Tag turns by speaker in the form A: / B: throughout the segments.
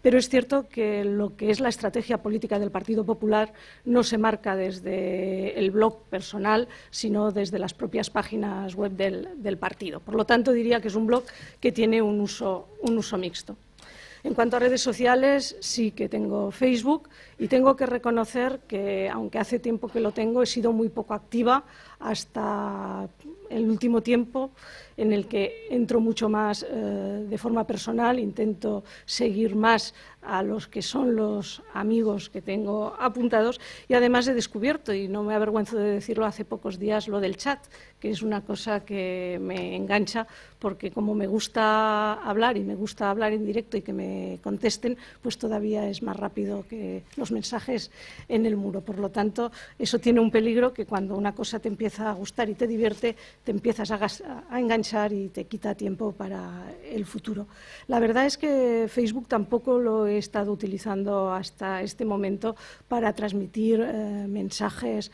A: pero es cierto que lo que es la estrategia política del Partido Popular no se marca desde el blog personal, sino desde las propias páginas web del partido. Por lo tanto, diría que es un blog que tiene un uso mixto. En cuanto a redes sociales, sí que tengo Facebook y tengo que reconocer que, aunque hace tiempo que lo tengo, he sido muy poco activa hasta el último tiempo, en el que entro mucho más de forma personal, intento seguir más a los que son los amigos que tengo apuntados y además he descubierto, y no me avergüenzo de decirlo, hace pocos días lo del chat, que es una cosa que me engancha porque como me gusta hablar y me gusta hablar en directo y que me contesten, pues todavía es más rápido que los mensajes en el muro. Por lo tanto, eso tiene un peligro que cuando una cosa te empieza a gustar y te divierte, te empiezas a enganchar y te quita tiempo para el futuro. La verdad es que Facebook tampoco lo he estado utilizando hasta este momento para transmitir mensajes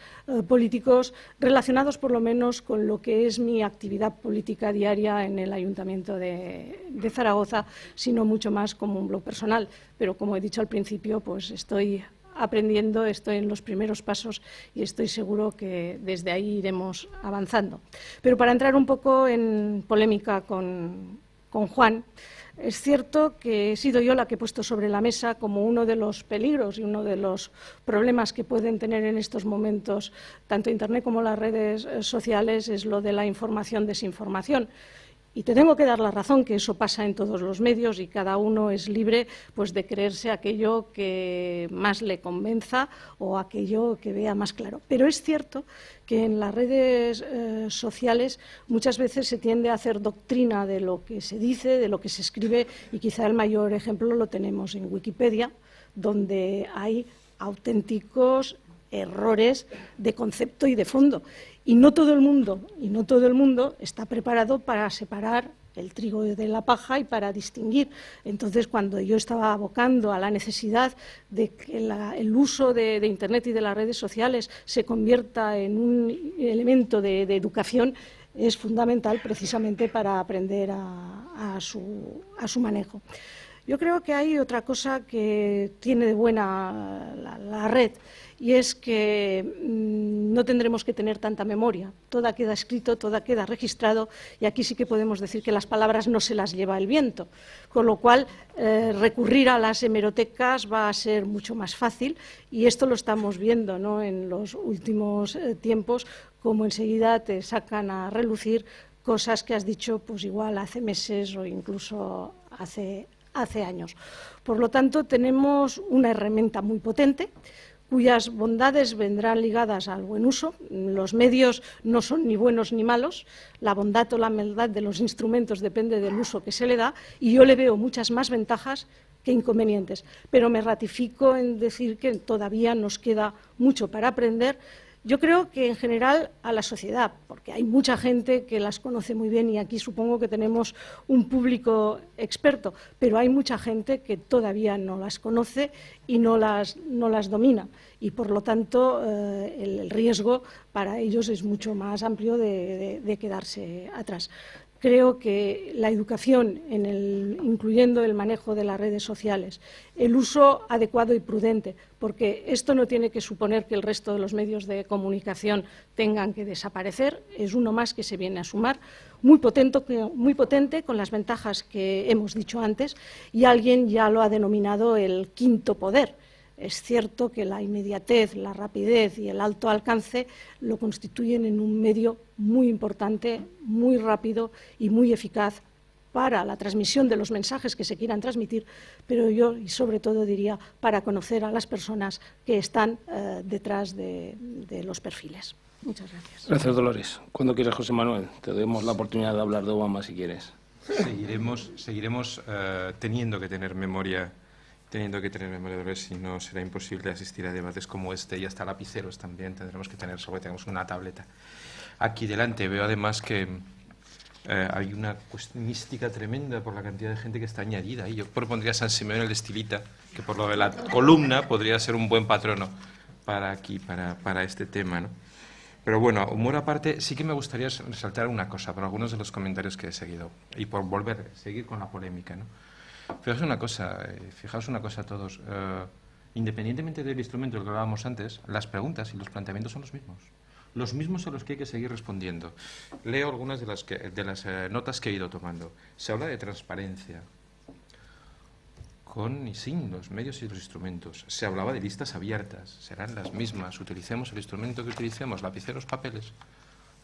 A: políticos relacionados por lo menos con lo que es mi actividad política diaria en el Ayuntamiento de Zaragoza, sino mucho más como un blog personal. Pero como he dicho al principio, pues estoy aprendiendo, estoy en los primeros pasos y estoy seguro que desde ahí iremos avanzando. Pero para entrar un poco en polémica con Juan, es cierto que he sido yo la que he puesto sobre la mesa como uno de los peligros y uno de los problemas que pueden tener en estos momentos tanto Internet como las redes sociales es lo de la información-desinformación. Y te tengo que dar la razón que eso pasa en todos los medios y cada uno es libre pues, de creerse aquello que más le convenza o aquello que vea más claro. Pero es cierto que en las redes sociales muchas veces se tiende a hacer doctrina de lo que se dice, de lo que se escribe y quizá el mayor ejemplo lo tenemos en Wikipedia, donde hay auténticos errores de concepto y de fondo. Y no todo el mundo está preparado para separar el trigo de la paja y para distinguir. Entonces, cuando yo estaba abocando a la necesidad de que el uso de Internet y de las redes sociales se convierta en un elemento de educación, es fundamental precisamente para aprender a su manejo. Yo creo que hay otra cosa que tiene de buena la red y es que no tendremos que tener tanta memoria. Todo queda escrito, todo queda registrado y aquí sí que podemos decir que las palabras no se las lleva el viento, con lo cual recurrir a las hemerotecas va a ser mucho más fácil y esto lo estamos viendo, ¿no?, en los últimos tiempos, como enseguida te sacan a relucir cosas que has dicho pues igual hace meses o incluso hace años. Por lo tanto, tenemos una herramienta muy potente cuyas bondades vendrán ligadas al buen uso. Los medios no son ni buenos ni malos, la bondad o la maldad de los instrumentos depende del uso que se le da y yo le veo muchas más ventajas que inconvenientes. Pero me ratifico en decir que todavía nos queda mucho para aprender. Yo creo que en general a la sociedad, porque hay mucha gente que las conoce muy bien y aquí supongo que tenemos un público experto, pero hay mucha gente que todavía no las conoce y no las domina y por lo tanto el riesgo para ellos es mucho más amplio de quedarse atrás. Creo que la educación, incluyendo el manejo de las redes sociales, el uso adecuado y prudente, porque esto no tiene que suponer que el resto de los medios de comunicación tengan que desaparecer, es uno más que se viene a sumar, muy potente con las ventajas que hemos dicho antes, y alguien ya lo ha denominado el quinto poder. Es cierto que la inmediatez, la rapidez y el alto alcance lo constituyen en un medio muy importante, muy rápido y muy eficaz para la transmisión de los mensajes que se quieran transmitir, pero yo, y sobre todo diría, para conocer a las personas que están detrás de los perfiles. Muchas gracias.
B: Gracias, Dolores. Cuando quieras, José Manuel, te damos la oportunidad de hablar de Obama si quieres.
C: Seguiremos teniendo que tener memoria, Dolores, si no será imposible asistir a debates como este y hasta lapiceros también tendremos que tener, tenemos una tableta. Aquí delante veo además que hay una mística tremenda por la cantidad de gente que está añadida ahí. Yo propondría a San Simeón el de Estilita, que por lo de la columna podría ser un buen patrono para aquí, para este tema, ¿no? Pero bueno, humor aparte, sí que me gustaría resaltar una cosa por algunos de los comentarios que he seguido y por seguir con la polémica, ¿no? Fijaos una cosa todos. Independientemente del instrumento del que hablábamos antes, las preguntas y los planteamientos son los mismos a los que hay que seguir respondiendo. Leo algunas de las notas que he ido tomando. Se habla de transparencia, con y sin los medios y los instrumentos. Se hablaba de listas abiertas, serán las mismas. Utilicemos el instrumento que utilicemos, lapiceros, papeles,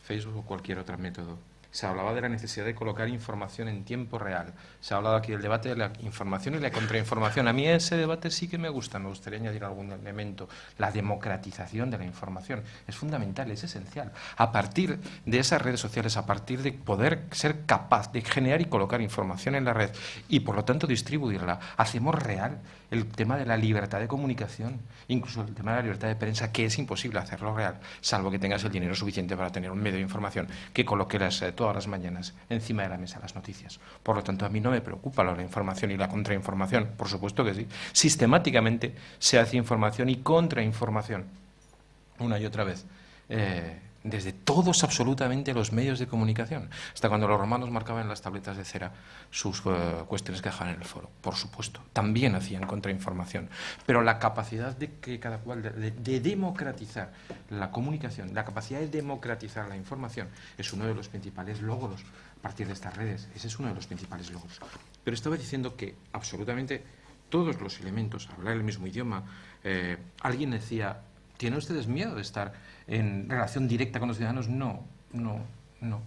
C: Facebook o cualquier otro método. Se hablaba de la necesidad de colocar información en tiempo real. Se ha hablado aquí del debate de la información y la contrainformación. A mí ese debate sí que me gusta. Me gustaría añadir algún elemento. La democratización de la información es fundamental, es esencial. A partir de esas redes sociales, a partir de poder ser capaz de generar y colocar información en la red y, por lo tanto, distribuirla, hacemos real el tema de la libertad de comunicación, incluso el tema de la libertad de prensa, que es imposible hacerlo real, salvo que tengas el dinero suficiente para tener un medio de información que coloque todas las mañanas encima de la mesa las noticias. Por lo tanto, a mí no me preocupa la información y la contrainformación, por supuesto que sí. Sistemáticamente se hace información y contrainformación, una y otra vez, desde todos absolutamente los medios de comunicación, hasta cuando los romanos marcaban en las tabletas de cera sus cuestiones que dejaban en el foro, por supuesto, también hacían contrainformación, pero la capacidad de que cada cual de democratizar la comunicación, la capacidad de democratizar la información es uno de los principales logros a partir de estas redes, ese es uno de los principales logros. Pero estaba diciendo que absolutamente todos los elementos, hablar el mismo idioma, alguien decía, ¿tienen ustedes miedo de estar en relación directa con los ciudadanos? No,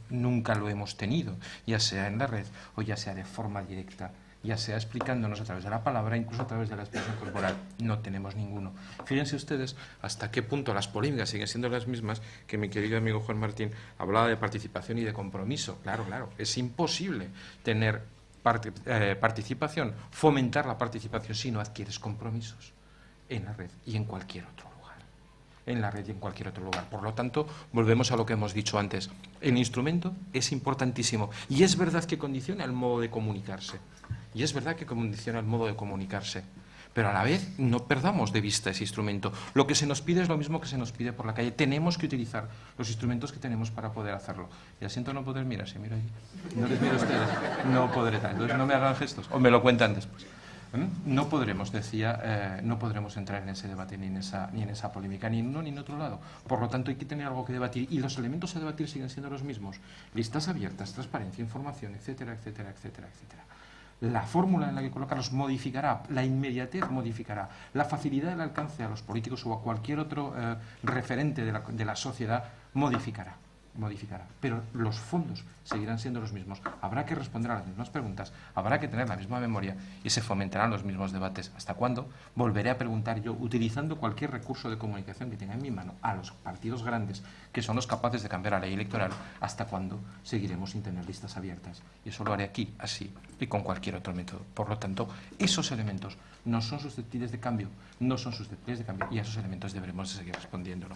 C: nunca lo hemos tenido, ya sea en la red o ya sea de forma directa, ya sea explicándonos a través de la palabra, incluso a través de la expresión corporal. No tenemos ninguno. Fíjense ustedes hasta qué punto las polémicas siguen siendo las mismas que mi querido amigo Juan Martín hablaba de participación y de compromiso. Claro, es imposible tener participación, fomentar la participación si no adquieres compromisos en la red y en cualquier otro lugar. En la red y en cualquier otro lugar. Por lo tanto, volvemos a lo que hemos dicho antes. El instrumento es importantísimo y es verdad que condiciona el modo de comunicarse. Pero a la vez no perdamos de vista ese instrumento. Lo que se nos pide es lo mismo que se nos pide por la calle. Tenemos que utilizar los instrumentos que tenemos para poder hacerlo. Ya siento no poder mirar, si miro allí. No les miro a ustedes. No podré tal. Entonces no me hagan gestos o me lo cuentan después. No podremos, no podremos entrar en ese debate ni en esa polémica, ni en uno ni en otro lado. Por lo tanto, hay que tener algo que debatir y los elementos a debatir siguen siendo los mismos. Listas abiertas, transparencia, información, etcétera, etcétera, etcétera, etcétera. La fórmula en la que colocarlos modificará, la inmediatez modificará, la facilidad del alcance a los políticos o a cualquier otro referente de la sociedad modificará, pero los fondos seguirán siendo los mismos. Habrá que responder a las mismas preguntas, habrá que tener la misma memoria y se fomentarán los mismos debates. ¿Hasta cuándo? Volveré a preguntar yo, utilizando cualquier recurso de comunicación que tenga en mi mano, a los partidos grandes, que son los capaces de cambiar la ley electoral, ¿hasta cuándo seguiremos sin tener listas abiertas? Y eso lo haré aquí, así, y con cualquier otro método. Por lo tanto, esos elementos no son susceptibles de cambio, y a esos elementos deberemos de seguir respondiéndolo.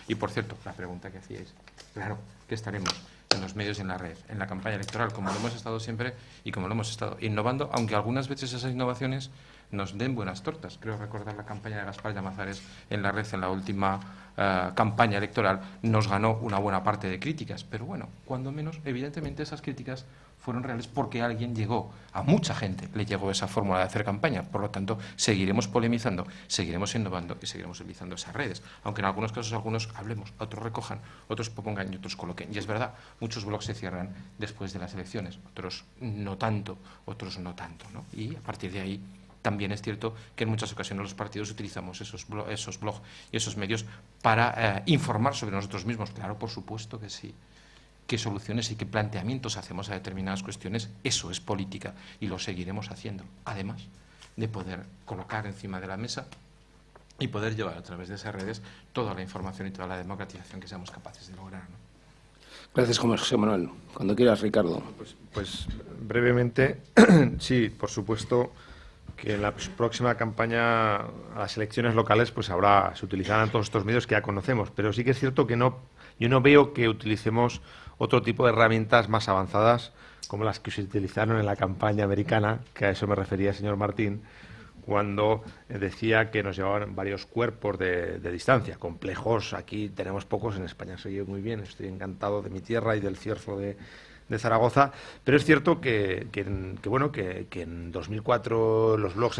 C: Y por cierto, la pregunta que hacíais, claro, que estaremos en los medios y en la red, en la campaña electoral, como lo hemos estado siempre y como lo hemos estado innovando, aunque algunas veces esas innovaciones nos den buenas tortas. Creo recordar la campaña de Gaspar Llamazares en la red en la última campaña electoral, nos ganó una buena parte de críticas, pero bueno, cuando menos, evidentemente esas críticas fueron reales porque a mucha gente le llegó esa fórmula de hacer campaña. Por lo tanto, seguiremos polemizando, seguiremos innovando y seguiremos utilizando esas redes. Aunque en algunos casos algunos hablemos, otros recojan, otros propongan y otros coloquen. Y es verdad, muchos blogs se cierran después de las elecciones, otros no tanto, ¿no? Y a partir de ahí también es cierto que en muchas ocasiones los partidos utilizamos esos blogs y esos medios para informar sobre nosotros mismos. Claro, por supuesto que sí. Qué soluciones y qué planteamientos hacemos a determinadas cuestiones, eso es política y lo seguiremos haciendo, además de poder colocar encima de la mesa y poder llevar a través de esas redes toda la información y toda la democratización que seamos capaces de lograr, ¿no?
B: Gracias, José Manuel. Cuando quieras, Ricardo.
D: Pues brevemente, sí, por supuesto que en la próxima campaña a las elecciones locales pues se utilizarán todos estos medios que ya conocemos, pero sí que es cierto que yo no veo que utilicemos otro tipo de herramientas más avanzadas como las que se utilizaron en la campaña americana, que a eso me refería el señor Martín, cuando decía que nos llevaban varios cuerpos de distancia, complejos. Aquí tenemos pocos, en España se oye muy bien, estoy encantado de mi tierra y del cierzo de de Zaragoza, pero es cierto que en 2004 los blogs